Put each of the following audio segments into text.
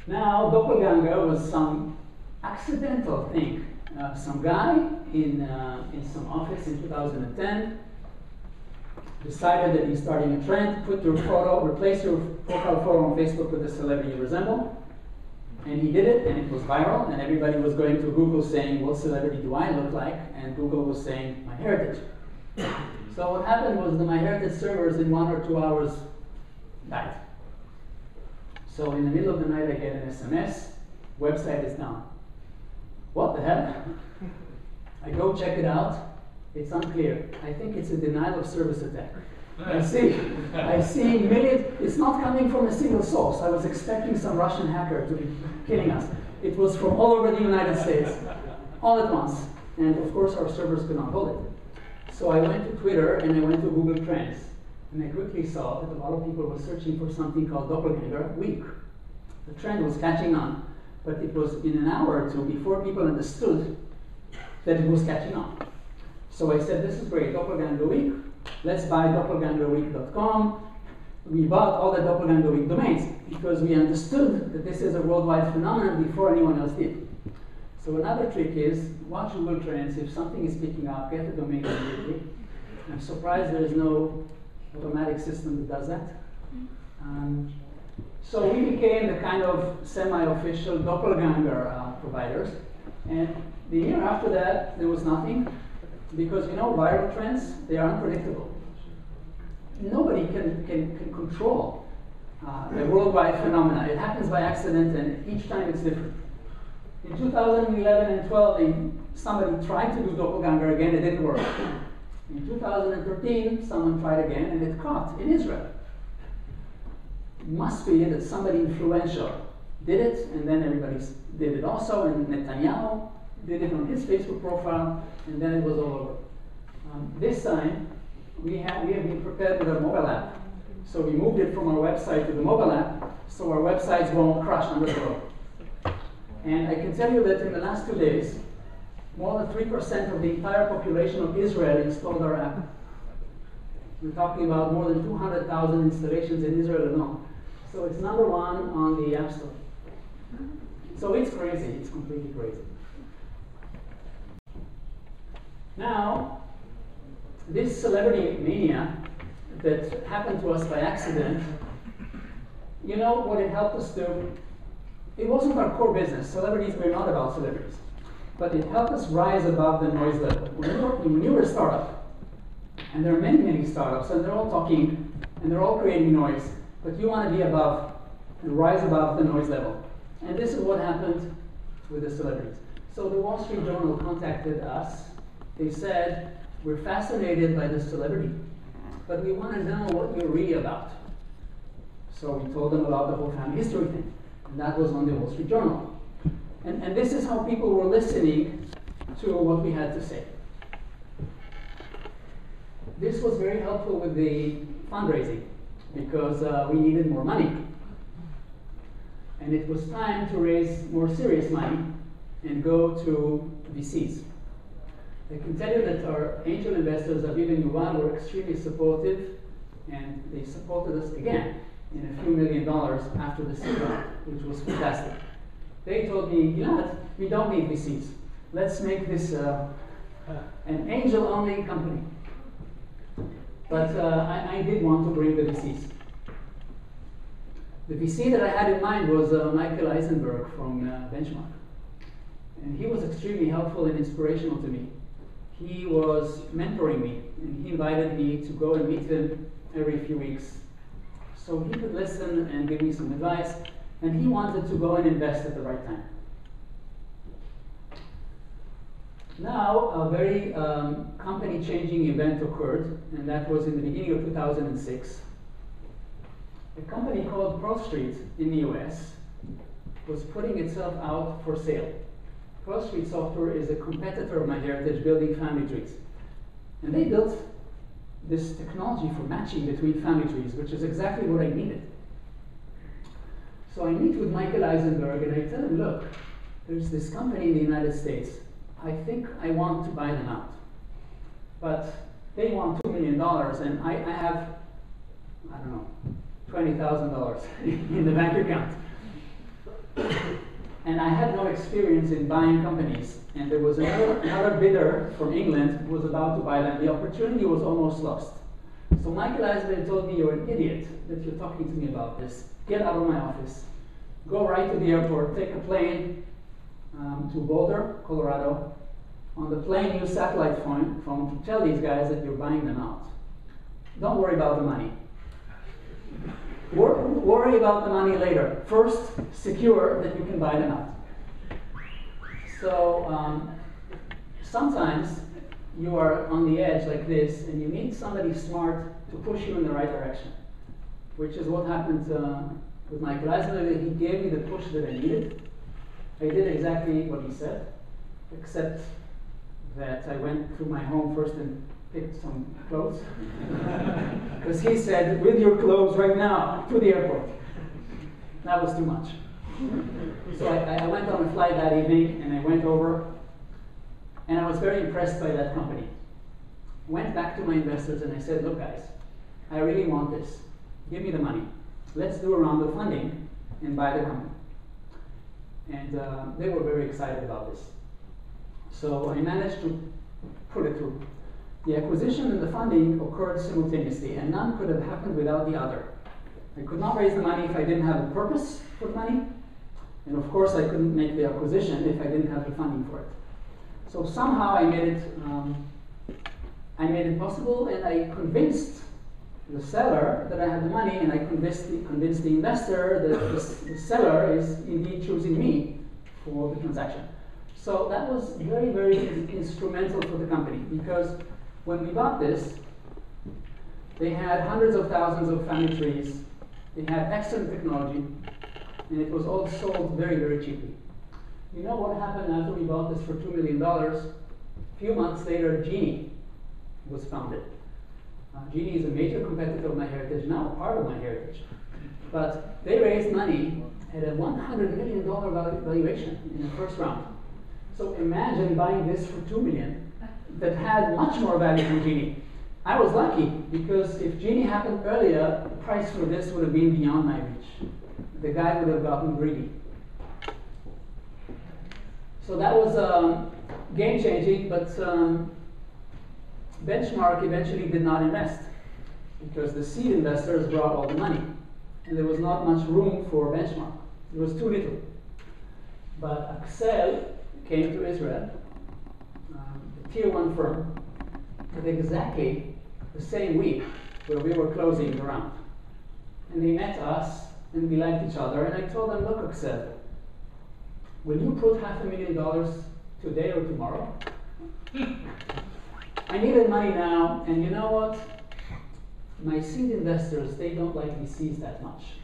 Now, doppelganger was some accidental thing. Some guy in some office in 2010 decided that he's starting a trend, replace your profile photo on Facebook with a celebrity you resemble. And he did it, and it was viral, and everybody was going to Google saying, what celebrity do I look like? And Google was saying, MyHeritage. So what happened was the MyHeritage servers in 1 or 2 hours died. So in the middle of the night I get an SMS, website is down. What the hell? I go check it out, it's unclear. I think it's a denial of service attack. I see millions, it's not coming from a single source. I was expecting some Russian hacker to be killing us. It was from all over the United States, all at once. And of course our servers could not hold it. So I went to Twitter and I went to Google Trends. And I quickly saw that a lot of people were searching for something called doppelganger week. The trend was catching on, but it was in an hour or two before people understood that it was catching on. So I said, this is great, doppelganger week. Let's buy doppelgangerweek.com. We bought all the doppelganger week domains because we understood that this is a worldwide phenomenon before anyone else did. So another trick is watch Google Trends. If something is picking up, get the domain immediately. I'm surprised there is no automatic system that does that. So we became the kind of semi-official doppelganger providers. And the year after that, there was nothing. Because viral trends, they are unpredictable. Nobody can control a worldwide phenomena. It happens by accident, and each time it's different. In 2011 and 12, somebody tried to do doppelganger again, it didn't work. In 2013, someone tried again, and it caught in Israel. It must be that somebody influential did it, and then everybody did it also, and Netanyahu did it on his Facebook profile, and then it was all over. This time, we have been prepared with a mobile app. So we moved it from our website to the mobile app, so our websites won't crash under the road. And I can tell you that in the last 2 days, more than 3% of the entire population of Israel installed our app. We're talking about more than 200,000 installations in Israel alone. So it's #1 on the App Store. So it's crazy, it's completely crazy. Now, this celebrity mania that happened to us by accident, what it helped us do? It wasn't our core business. Celebrities were not about celebrities. But it helped us rise above the noise level. When you were a startup, and there are many, many startups, and they're all talking, and they're all creating noise, but you want to be above, and rise above the noise level. And this is what happened with the celebrities. So the Wall Street Journal contacted us. They said, we're fascinated by this celebrity, but we want to know what you're really about. So we told them about the whole family history thing, and that was on the Wall Street Journal. And this is how people were listening to what we had to say. This was very helpful with the fundraising, because we needed more money. And it was time to raise more serious money and go to VCs. I can tell you that our angel investors, Aviv and Yuval, were extremely supportive, and they supported us again in a few $1 million after the seed round, which was fantastic. They told me, Gilad, we don't need VCs. Let's make this an angel-only company. But I did want to bring the VCs. The VC that I had in mind was Michael Eisenberg from Benchmark. And he was extremely helpful and inspirational to me. He was mentoring me, and he invited me to go and meet him every few weeks. So he could listen and give me some advice, and he wanted to go and invest at the right time. Now, a very company-changing event occurred, and that was in the beginning of 2006. A company called ProStreet in the US was putting itself out for sale. ProStreet Software is a competitor of MyHeritage, building family trees. And they built this technology for matching between family trees, which is exactly what I needed. So I meet with Michael Eisenberg and I tell him, look, there's this company in the United States. I think I want to buy them out. But they want $2 million, and I have, I don't know, $20,000 in the bank account. And I had no experience in buying companies. And there was another bidder from England who was about to buy them. The opportunity was almost lost. So Michael Eisner told me, "You're an idiot that you're talking to me about this. Get out of my office. Go right to the airport, take a plane to Boulder, Colorado. On the plane, use satellite phone to tell these guys that you're buying them out. Don't worry about the money. Worry about the money later. First, secure that you can buy them out." So sometimes you are on the edge like this, and you need somebody smart to push you in the right direction, which is what happened with Michael Eisner. He gave me the push that I needed. I did exactly what he said, except that I went through my home first and picked some clothes. Because he said, "With your clothes right now to the airport." That was too much. So I went on a flight that evening, and I went over, and I was very impressed by that company. Went back to my investors and I said, "Look guys, I really want this. Give me the money. Let's do a round of funding and buy the company." And they were very excited about this. So I managed to put it through. The acquisition and the funding occurred simultaneously, and none could have happened without the other. I could not raise the money if I didn't have a purpose for the money, and of course I couldn't make the acquisition if I didn't have the funding for it. So somehow I made it possible, and I convinced the seller that I had the money, and I convinced the investor that the seller is indeed choosing me for the transaction. So that was very, very instrumental for the company, because when we bought this, they had hundreds of thousands of family trees, they had excellent technology, and it was all sold very, very cheaply. You know what happened after we bought this for $2 million? A few months later, Genie was founded. Genie is a major competitor of MyHeritage, now a part of MyHeritage. But they raised money at a $100 million valuation in the first round. So imagine buying this for $2 million that had much more value than Genie. I was lucky, because if Genie happened earlier, the price for this would have been beyond my reach. The guy would have gotten greedy. So that was game-changing, but Benchmark eventually did not invest, because the seed investors brought all the money, and there was not much room for Benchmark. It was too little. But Accel came to Israel, a tier 1 firm, at exactly the same week where we were closing the round. And they met us, and we liked each other, and I told them, "Look, Accel, will you put $500,000 today or tomorrow? I needed money now, and you know what? My seed investors, they don't like VCs that much.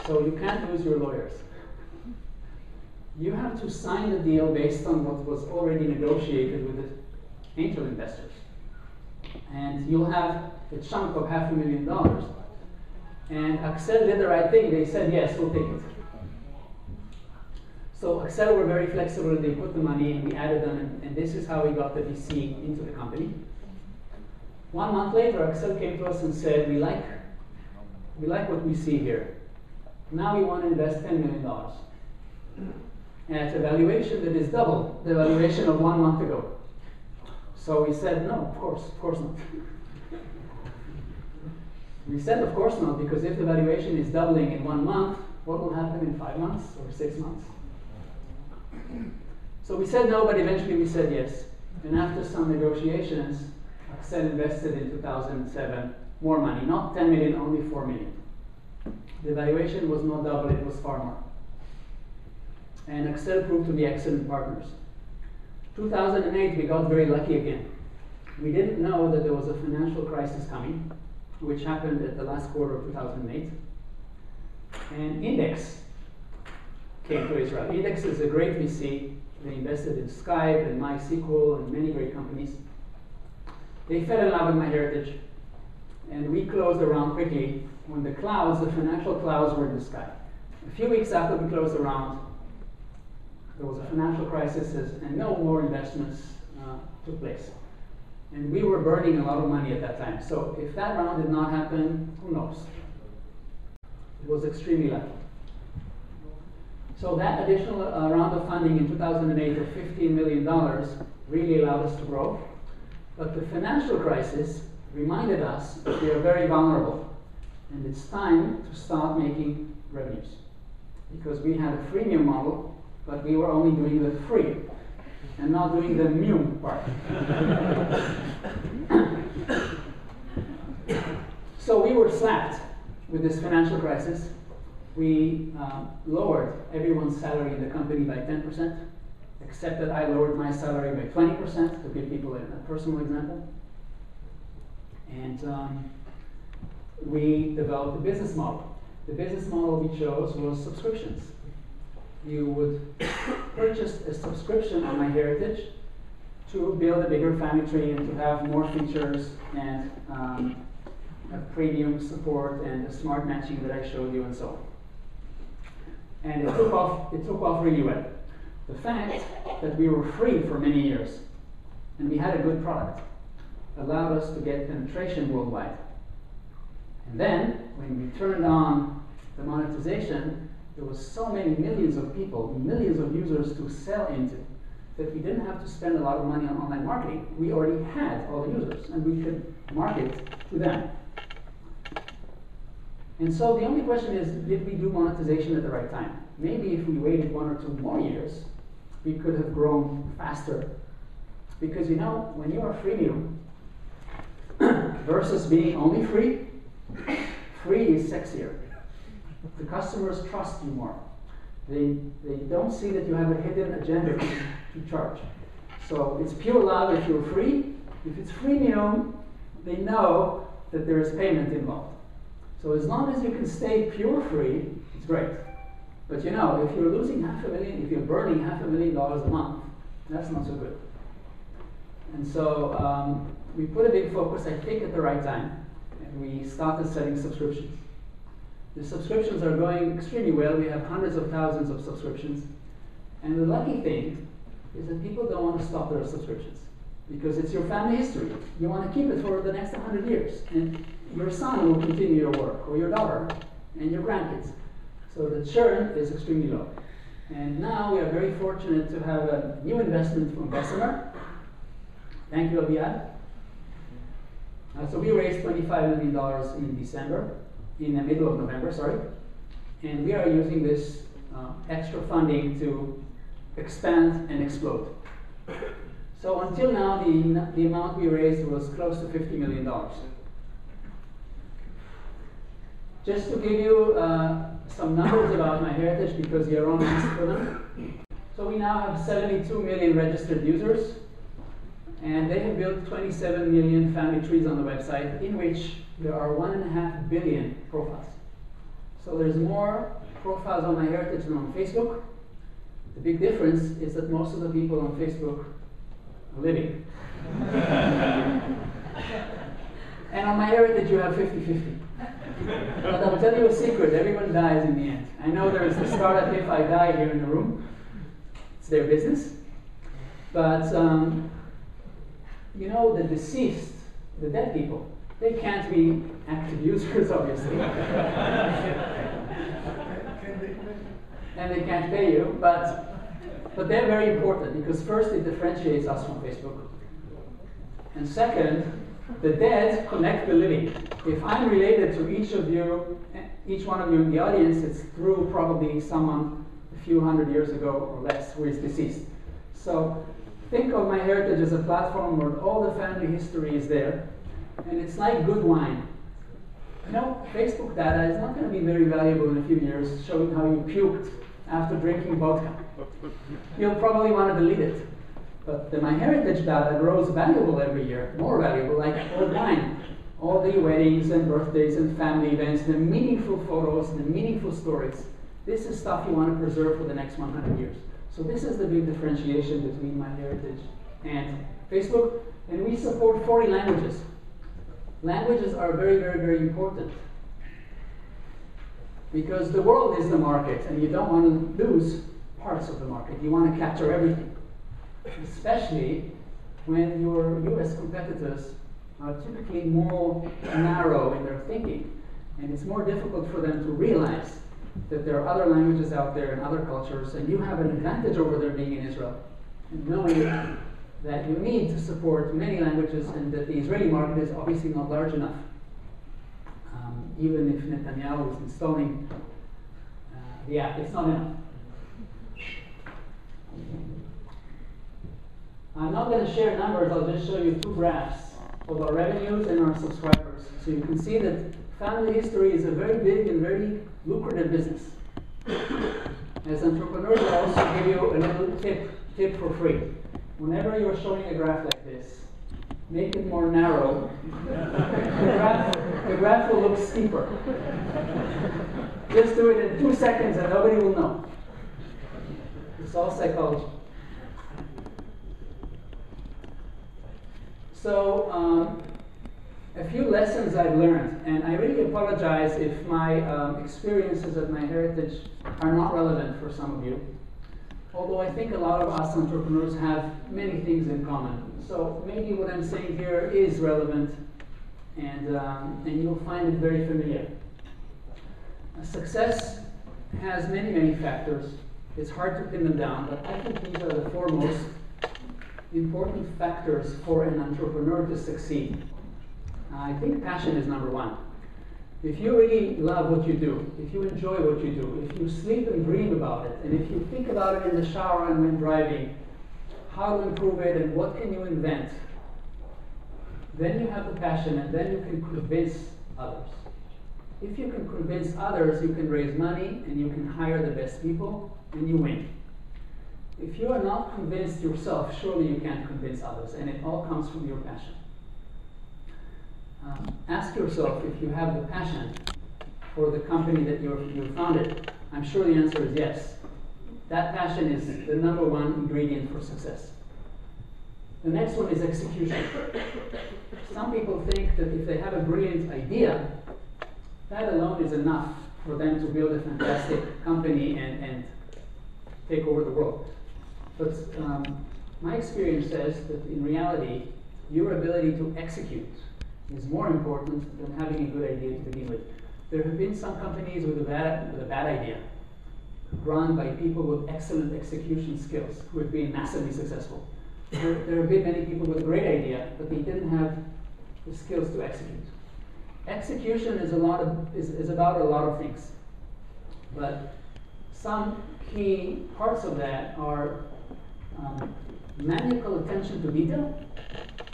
So you can't use your lawyers. You have to sign the deal based on what was already negotiated with the angel investors. And you'll have a chunk of $500,000. And Accel did the right thing. They said, "Yes, we'll take it." So Accel were very flexible. They put the money, and we added them, and this is how we got the VC into the company. 1 month later, Accel came to us and said, we like what we see here. Now we want to invest $10 million at a valuation that is double the valuation of 1 month ago. So we said, "No, of course not." We said, "Of course not, because if the valuation is doubling in 1 month, what will happen in 5 months or 6 months?" So we said no, but eventually we said yes. And after some negotiations, Accel invested in 2007 more money, not 10 million, only 4 million. The valuation was not double, it was far more. And Accel proved to be excellent partners. 2008, we got very lucky again. We didn't know that there was a financial crisis coming, which happened at the last quarter of 2008. And Index came to Israel. Index is a great VC. They invested in Skype and MySQL and many great companies. They fell in love with MyHeritage, and we closed the round quickly when the financial clouds were in the sky. A few weeks after we closed the round, there was a financial crisis, and no more investments took place. And we were burning a lot of money at that time. So if that round did not happen, who knows? It was extremely lucky. So that additional round of funding in 2008 of $15 million really allowed us to grow. But the financial crisis reminded us that we are very vulnerable, and it's time to start making revenues. Because we had a freemium model, but we were only doing the free and not doing the mium part. So we were slapped with this financial crisis. We lowered everyone's salary in the company by 10%, except that I lowered my salary by 20%, to give people a personal example. And we developed a business model. The business model we chose was subscriptions. You would purchase a subscription on MyHeritage to build a bigger family tree and to have more features and a premium support and the smart matching that I showed you and so on. And it took off really well. The fact that we were free for many years and we had a good product allowed us to get penetration worldwide. And then, when we turned on the monetization, there was so many millions of people, millions of users to sell into, that we didn't have to spend a lot of money on online marketing. We already had all the users, and we could market to them. And so the only question is, did we do monetization at the right time? Maybe if we waited 1 or 2 more years, we could have grown faster. Because you know, when you are freemium versus being only free, free is sexier. The customers trust you more. They don't see that you have a hidden agenda to charge. So it's pure love if you're free. If it's freemium, they know that there is payment involved. So as long as you can stay pure free, it's great. But you know, if you're losing $500,000, if you're burning $500,000 a month, that's not so good. And so we put a big focus, I think, at the right time, and we started selling subscriptions. The subscriptions are going extremely well. We have hundreds of thousands of subscriptions. And the lucky thing is that people don't want to stop their subscriptions because it's your family history. You want to keep it for the next 100 years. And your son will continue your work, or your daughter, and your grandkids. So the churn is extremely low. And now we are very fortunate to have a new investment from Bessemer. Thank you, Aviad. So we raised $25 million in December. In the middle of November, sorry. And we are using this extra funding to expand and explode. So until now, the amount we raised was close to $50 million. Just to give you some numbers about MyHeritage, because you're on asked for them. So we now have 72 million registered users, and they have built 27 million family trees on the website, in which there are 1.5 billion profiles. So there's more profiles on MyHeritage than on Facebook. The big difference is that most of the people on Facebook are living. And on MyHeritage you have 50-50. But I'll tell you a secret, everyone dies in the end. I know there is the startup if I die here in the room. It's their business. But you know, the deceased, the dead people, they can't be active users, obviously. And they can't pay you, but they're very important because first it differentiates us from Facebook. And second, the dead connect the living. If I'm related to each one of you in the audience, it's through probably someone a few hundred years ago or less who is deceased. So think of MyHeritage as a platform where all the family history is there. And it's like good wine. You know, Facebook data is not going to be very valuable in a few years, showing how you puked after drinking vodka. You'll probably want to delete it. But the MyHeritage data grows valuable every year, more valuable, like old wine. All the weddings and birthdays and family events, the meaningful photos, the meaningful stories. This is stuff you want to preserve for the next 100 years. So this is the big differentiation between MyHeritage and Facebook. And we support 40 languages. Languages are very, very, very important because the world is the market and you don't want to lose parts of the market. You want to capture everything, especially when your US competitors are typically more narrow in their thinking, and it's more difficult for them to realize that there are other languages out there and other cultures, and you have an advantage over there being in Israel, and knowing that you need to support many languages, and that the Israeli market is obviously not large enough. Even if Netanyahu is installing the app, it's not enough. I'm not going to share numbers, I'll just show you two graphs of our revenues and our subscribers. So you can see that family history is a very big and very lucrative business. As entrepreneurs, I also give you a little tip for free. Whenever you're showing a graph like this, make it more narrow. The graph will look steeper. Just do it in 2 seconds and nobody will know. It's all psychology. So, a few lessons I've learned, and I really apologize if my experiences at MyHeritage are not relevant for some of you. Although I think a lot of us entrepreneurs have many things in common. So maybe what I'm saying here is relevant, and you'll find it very familiar. Success has many, many factors. It's hard to pin them down, but I think these are the foremost important factors for an entrepreneur to succeed. I think passion is number one. If you really love what you do, if you enjoy what you do, if you sleep and dream about it, and if you think about it in the shower and when driving, how to improve it and what can you invent, then you have the passion, and then you can convince others. If you can convince others, you can raise money and you can hire the best people and you win. If you are not convinced yourself, surely you can't convince others, and it all comes from your passion. Ask yourself if you have the passion for the company that you founded. I'm sure the answer is yes. That passion is the number one ingredient for success. The next one is execution. Some people think that if they have a brilliant idea, that alone is enough for them to build a fantastic company and take over the world. But my experience says that in reality, your ability to execute is more important than having a good idea to begin with. There have been some companies with a bad idea, run by people with excellent execution skills who have been massively successful. There have been many people with a great idea, but they didn't have the skills to execute. Execution is about a lot of things, but some key parts of that are maniacal attention to detail.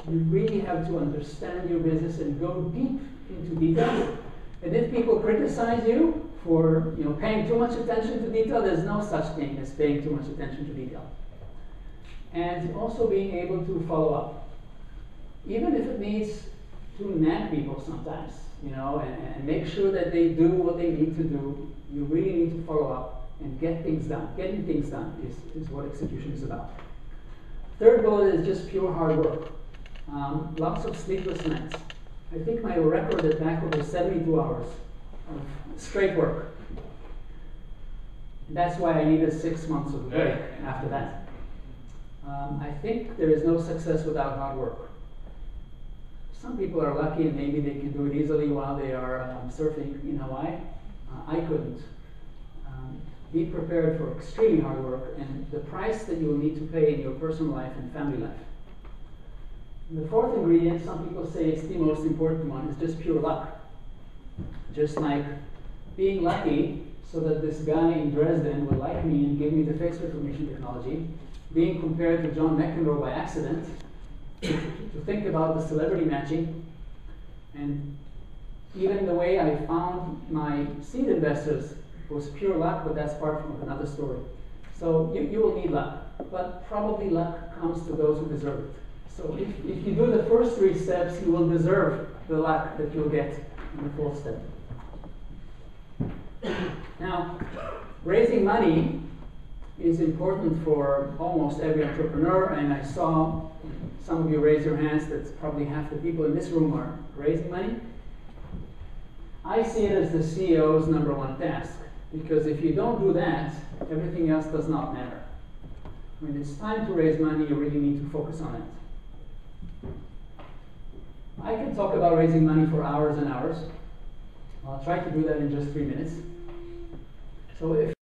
You really have to understand your business and go deep into details. And if people criticize you for paying too much attention to detail, there's no such thing as paying too much attention to detail. And also being able to follow up, even if it means to nag people sometimes, and make sure that they do what they need to do. You really need to follow up and get things done. Getting things done is what execution is about. Third goal is just pure hard work. Lots of sleepless nights. I think my record at Backward was 72 hours of straight work. That's why I needed 6 months of break after that. I think there is no success without hard work. Some people are lucky and maybe they can do it easily while they are surfing in Hawaii. I couldn't. Be prepared for extremely hard work and the price that you will need to pay in your personal life and family life. And the fourth ingredient, some people say it's the most important one, is just pure luck. Just like being lucky so that this guy in Dresden would like me and give me the face recognition technology, being compared to John McEnroe by accident, to think about the celebrity matching, and even the way I found my seed investors was pure luck, but that's part of another story. So you will need luck, but probably luck comes to those who deserve it. So if you do the first 3 steps, you will deserve the luck that you'll get in the 4th step. Now, raising money is important for almost every entrepreneur, and I saw some of you raise your hands. That's probably half the people in this room are raising money. I see it as the CEO's number one task, because if you don't do that, everything else does not matter. When it's time to raise money, you really need to focus on it. I can talk about raising money for hours and hours. I'll try to do that in just 3 minutes. So if